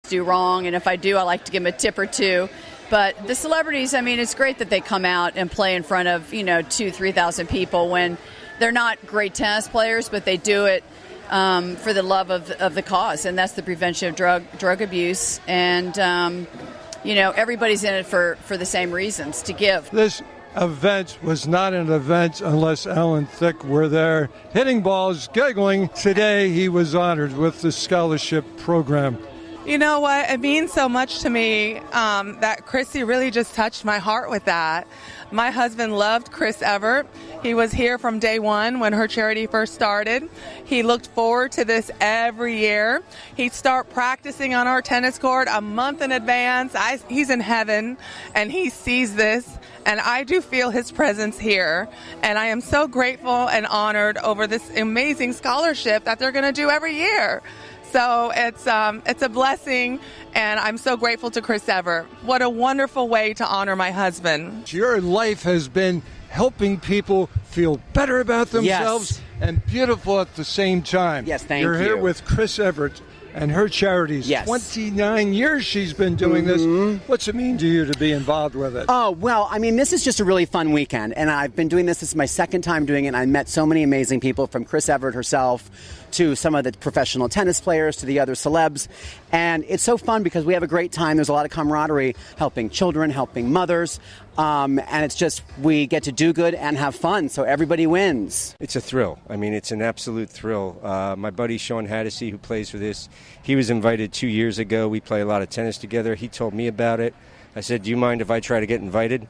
do wrong, and if I do, I like to give them a tip or two. But the celebrities, I mean, it's great that they come out and play in front of, 2,000-3,000 people when they're not great tennis players, but they do it for the love of the cause, and that's the prevention of drug abuse. And, everybody's in it for the same reasons, to give. This event was not an event unless Alan Thicke were there, hitting balls, giggling. Today he was honored with the scholarship program. You know what? It means so much to me that Chrissy really just touched my heart with that. My husband loved Chris Everett. He was here from day one when her charity first started. He looked forward to this every year. He'd start practicing on our tennis court a month in advance. He's in heaven, and he sees this, and I do feel his presence here. And I am so grateful and honored over this amazing scholarship that they're going to do every year. So it's a blessing, and I'm so grateful to Chris Everett. What a wonderful way to honor my husband. Your life has been helping people feel better about themselves and beautiful at the same time. Yes, thank you. You're here with Chris Everett and her charities. Yes. 29 years she's been doing this. What's it mean to you to be involved with it? Oh, well, I mean, this is just a really fun weekend, and I've been doing this. This is my second time doing it, and I met so many amazing people, from Chris Everett herself to some of the professional tennis players to the other celebs. And it's so fun because we have a great time. There's a lot of camaraderie, helping children, helping mothers. And it's just, we get to do good and have fun, so everybody wins. It's a thrill. I mean, it's an absolute thrill. My buddy Sean Haddisy, who plays for this, he was invited 2 years ago. We play a lot of tennis together. He told me about it. I said, do you mind if I try to get invited?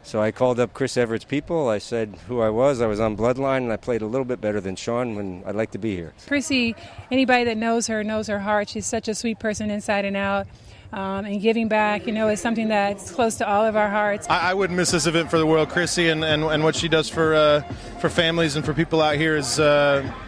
So I called up Chris Everett's people. I said who I was. I was on Bloodline, and I played a little bit better than Sean when I'd like to be here. Chrissy, anybody that knows her heart. She's such a sweet person inside and out. And giving back, is something that's close to all of our hearts. I wouldn't miss this event for the world. Chrissy and what she does for families and for people out here is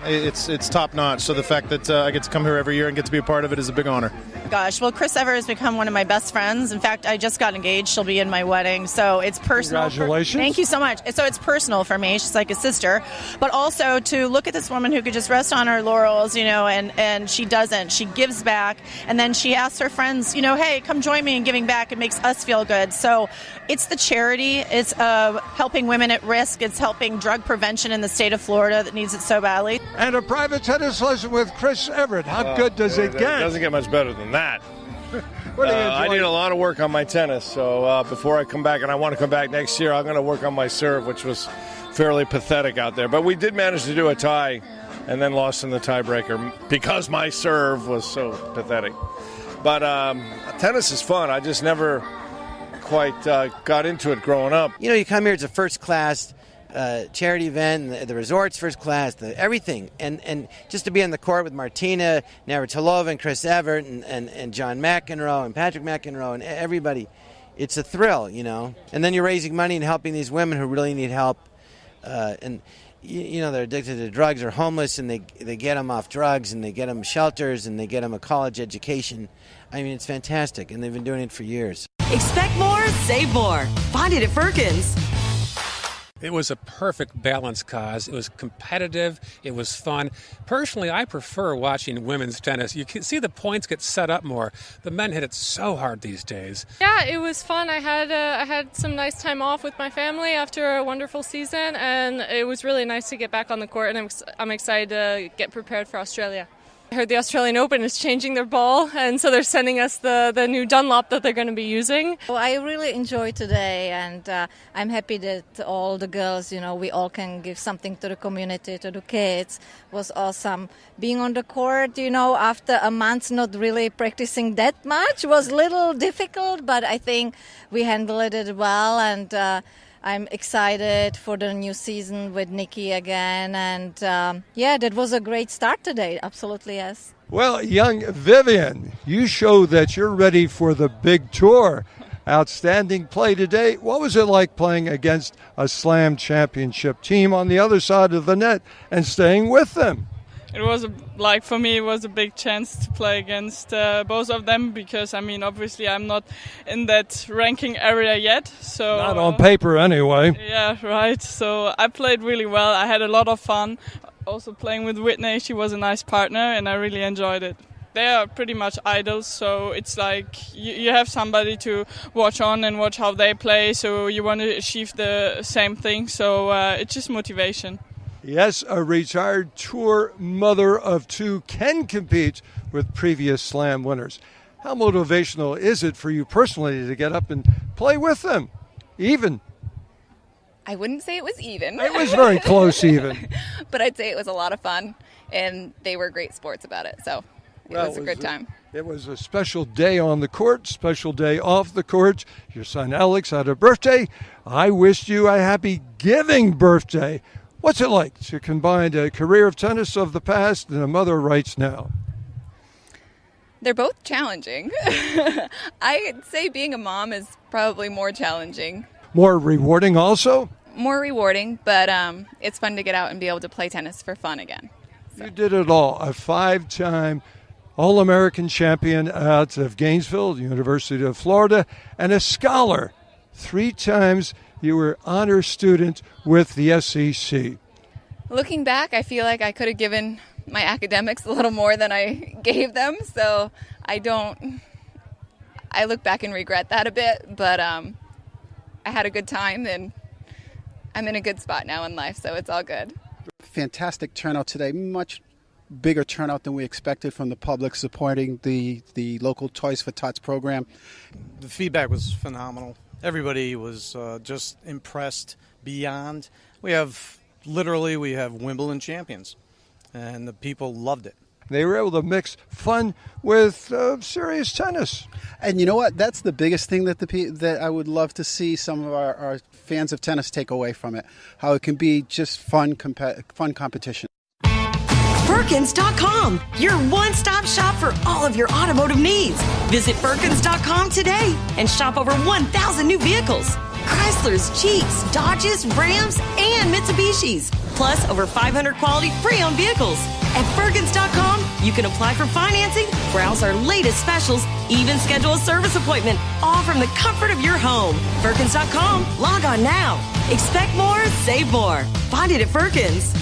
it's top notch. So the fact that I get to come here every year and get to be a part of it is a big honor. Gosh, well, Chris Everett has become one of my best friends. In fact, I just got engaged. She'll be in my wedding, so it's personal. Congratulations. Thank you so much. So it's personal for me. She's like a sister. But also to look at this woman who could just rest on her laurels, and she doesn't. She gives back, and then she asks her friends, hey, come join me in giving back. It makes us feel good. So it's the charity. It's helping women at risk. It's helping drug prevention in the state of Florida that needs it so badly. And a private tennis lesson with Chris Everett. How good does it get? It doesn't get much better than that. What do you I enjoy? need a lot of work on my tennis. So before I come back, and I want to come back next year, I'm going to work on my serve, which was fairly pathetic out there. But we did manage to do a tie and then lost in the tiebreaker because my serve was so pathetic. But tennis is fun. I just never quite got into it growing up. You come here, it's a first-class charity event, the resort's first class, everything. And just to be on the court with Martina Navratilova and Chris Everett and John McEnroe and Patrick McEnroe and everybody, it's a thrill, And then you're raising money and helping these women who really need help. And they're addicted to drugs or homeless, and they get them off drugs, and they get them shelters, and they get them a college education. I mean, it's fantastic, and they've been doing it for years. Expect more, save more. Find it at Firkins. It was a perfect balanced cause. It was competitive. It was fun. Personally, I prefer watching women's tennis. You can see the points get set up more. The men hit it so hard these days. Yeah, it was fun. I had some nice time off with my family after a wonderful season, and it was really nice to get back on the court, and I'm excited to get prepared for Australia. I heard the Australian Open is changing their ball, and so they're sending us the new Dunlop that they're going to be using. Well, I really enjoyed today, and I'm happy that all the girls, we all can give something to the community, to the kids. It was awesome. Being on the court, after a month not really practicing that much was a little difficult, but I think we handled it well, and I'm excited for the new season with Nikki again. And that was a great start today. Absolutely, yes. Well, young Vivian, you show that you're ready for the big tour. Outstanding play today. What was it like playing against a Slam Championship team on the other side of the net and staying with them? It was for me, it was a big chance to play against both of them because, obviously I'm not in that ranking area yet. So not on paper anyway. Yeah, right. So I played really well. I had a lot of fun. Also playing with Whitney, she was a nice partner, and I really enjoyed it. they are pretty much idols. So it's like you have somebody to watch on and watch how they play. So you want to achieve the same thing. So it's just motivation. Yes, a retired tour mother of two can compete with previous Slam winners. How motivational is it for you personally to get up and play with them? Even. I wouldn't say it was even. It was very close even. But I'd say it was a lot of fun, and they were great sports about it. So it was a good time. It was a special day on the court, special day off the court. Your son Alex had a birthday. I wished you a happy giving birthday. What's it like to combine a career of tennis of the past and a mother rights now? They're both challenging. I'd say being a mom is probably more challenging. More rewarding also? More rewarding, but it's fun to get out and be able to play tennis for fun again. So. You did it all. A 5-time All-American champion out of Gainesville, University of Florida, and a scholar. 3 times you were honor student with the SEC. Looking back, I feel like I could have given my academics a little more than I gave them, so I look back and regret that a bit, but I had a good time and I'm in a good spot now in life, so it's all good. Fantastic turnout today, much bigger turnout than we expected from the public supporting the local Toys for Tots program. The feedback was phenomenal. Everybody was just impressed beyond. We have Wimbledon champions, and the people loved it. They were able to mix fun with serious tennis. And you know what? That's the biggest thing that I would love to see some of our fans of tennis take away from it. How it can be just fun competition. Firkins.com, your one-stop shop for all of your automotive needs. Visit Firkins.com today and shop over 1,000 new vehicles. Chryslers, Jeeps, Dodges, Rams, and Mitsubishis. Plus over 500 quality pre-owned vehicles. At Firkins.com, you can apply for financing, browse our latest specials, even schedule a service appointment, all from the comfort of your home. Firkins.com, log on now. Expect more, save more. Find it at Firkins.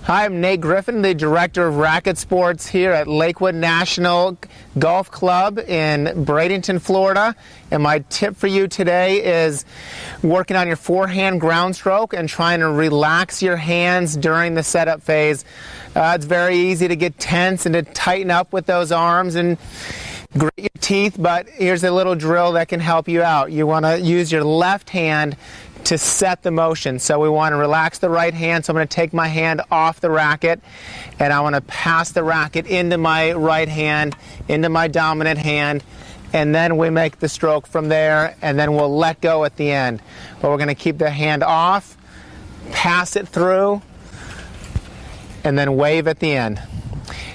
Hi, I'm Nate Griffin, the Director of Racket Sports here at Lakewood National Golf Club in Bradenton, Florida. And my tip for you today is working on your forehand ground stroke and trying to relax your hands during the setup phase. It's very easy to get tense and to tighten up with those arms and grit your teeth, but here's a little drill that can help you out. You want to use your left hand to set the motion. So we want to relax the right hand. So I'm going to take my hand off the racket and I want to pass the racket into my right hand, into my dominant hand, and then we make the stroke from there, and then we'll let go at the end. But we're going to keep the hand off, pass it through, and then wave at the end.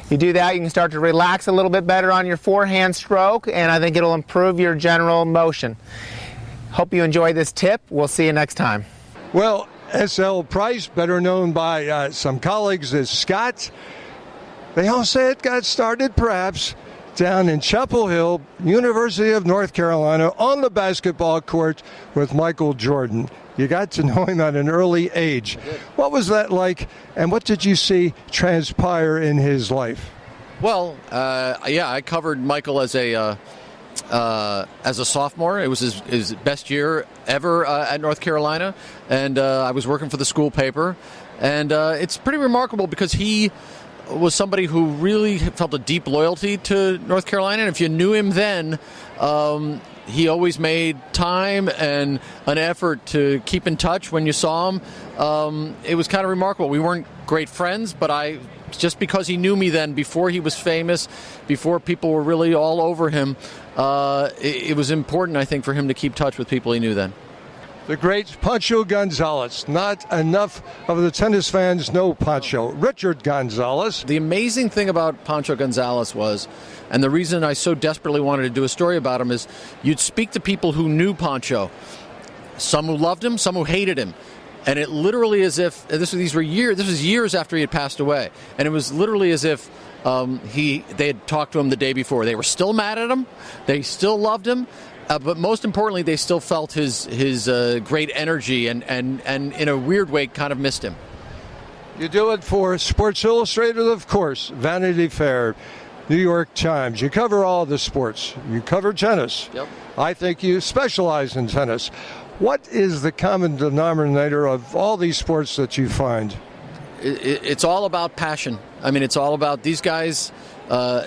You do that, you can start to relax a little bit better on your forehand stroke, and I think it'll improve your general motion. Hope you enjoyed this tip. We'll see you next time. Well, S.L. Price, better known by some colleagues as Scott, they all say it got started perhaps down in Chapel Hill, University of North Carolina, on the basketball court with Michael Jordan. You got to know him at an early age. What was that like, and what did you see transpire in his life? Well, I covered Michael as a sophomore. It was his best year ever at North Carolina, and I was working for the school paper. And it's pretty remarkable because he was somebody who really felt a deep loyalty to North Carolina, and if you knew him then, he always made time and an effort to keep in touch when you saw him. It was kind of remarkable. We weren't great friends, but just because he knew me then, before he was famous, before people were really all over him, it was important, I think, for him to keep touch with people he knew then. The great Pancho Gonzalez. Not enough of the tennis fans know Pancho. Richard Gonzalez. The amazing thing about Pancho Gonzalez was, and the reason I so desperately wanted to do a story about him, is you'd speak to people who knew Pancho. Some who loved him, some who hated him. And it literally as if, this was years after he had passed away. And it was literally as if they had talked to him the day before. They were still mad at him. They still loved him. But most importantly, they still felt his great energy and in a weird way kind of missed him. You do it for Sports Illustrated, of course, Vanity Fair, New York Times. You cover all the sports. You cover tennis. Yep. I think you specialize in tennis. What is the common denominator of all these sports that you find? It's all about passion. I mean, it's all about these guys,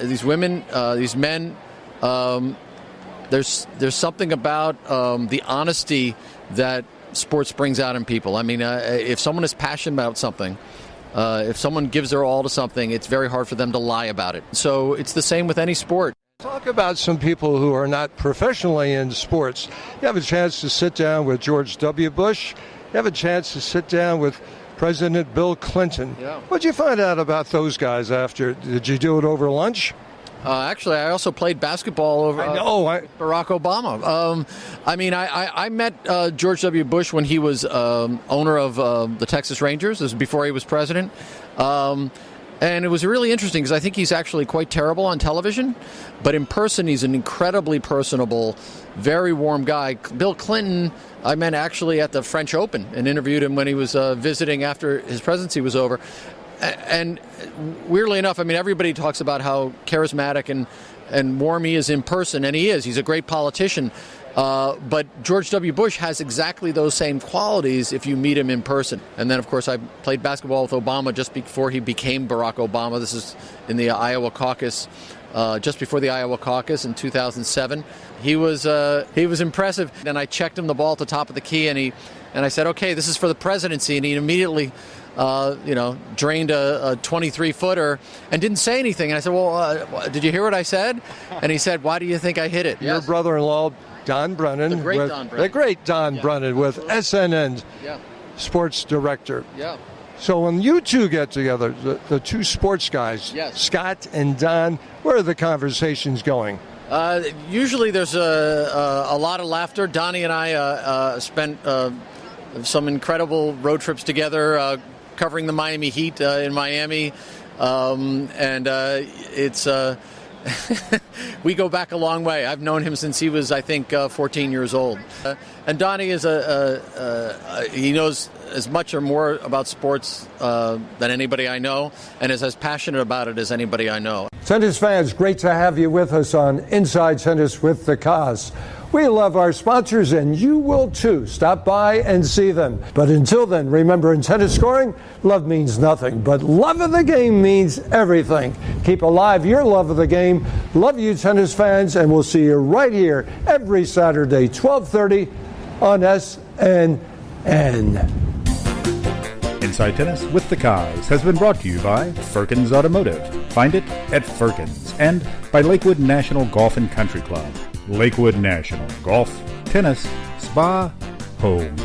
these women, these men. There's something about the honesty that sports brings out in people. I mean, if someone is passionate about something, if someone gives their all to something, it's very hard for them to lie about it. So it's the same with any sport. Talk about some people who are not professionally in sports. You have a chance to sit down with George W. Bush. You have a chance to sit down with President Bill Clinton. Yeah. What did you find out about those guys after? Did you do it over lunch? Actually, I also played basketball over Barack Obama. I met George W. Bush when he was owner of the Texas Rangers. This was before he was president. And it was really interesting because I think he's actually quite terrible on television, but in person he's an incredibly personable, very warm guy. Bill Clinton, I met actually at the French Open and interviewed him when he was visiting after his presidency was over. And weirdly enough, I mean, everybody talks about how charismatic and warm he is in person, and he is. He's a great politician. But George W. Bush has exactly those same qualities if you meet him in person. And then, of course, I played basketball with Obama just before he became Barack Obama. This is in the Iowa caucus, just before the Iowa caucus in 2007. He was impressive. And I checked him the ball at the top of the key, and I said, okay, this is for the presidency. And he immediately drained a 23-footer and didn't say anything. And I said, well, did you hear what I said? And he said, why do you think I hit it? Your brother-in-law, Don Brennan. The great Don Brennan with SNN sports director. Yeah. So when you two get together, the two sports guys, Scott and Don, where are the conversations going? Usually there's a lot of laughter. Donnie and I spent some incredible road trips together covering the Miami Heat in Miami. It's... we go back a long way. I've known him since he was, I think, 14 years old. And Donnie is he knows as much or more about sports than anybody I know, and is as passionate about it as anybody I know. Tennis fans, great to have you with us on Inside Tennis with the Cos. We love our sponsors, and you will too. Stop by and see them. But until then, remember, in tennis scoring, love means nothing, but love of the game means everything. Keep alive your love of the game. Love you, tennis fans, and we'll see you right here every Saturday, 12:30 on SNN. Inside Tennis with the Cos has been brought to you by Firkins Automotive. Find it at Firkins. And by Lakewood National Golf and Country Club. Lakewood National Golf, Tennis, Spa, Home.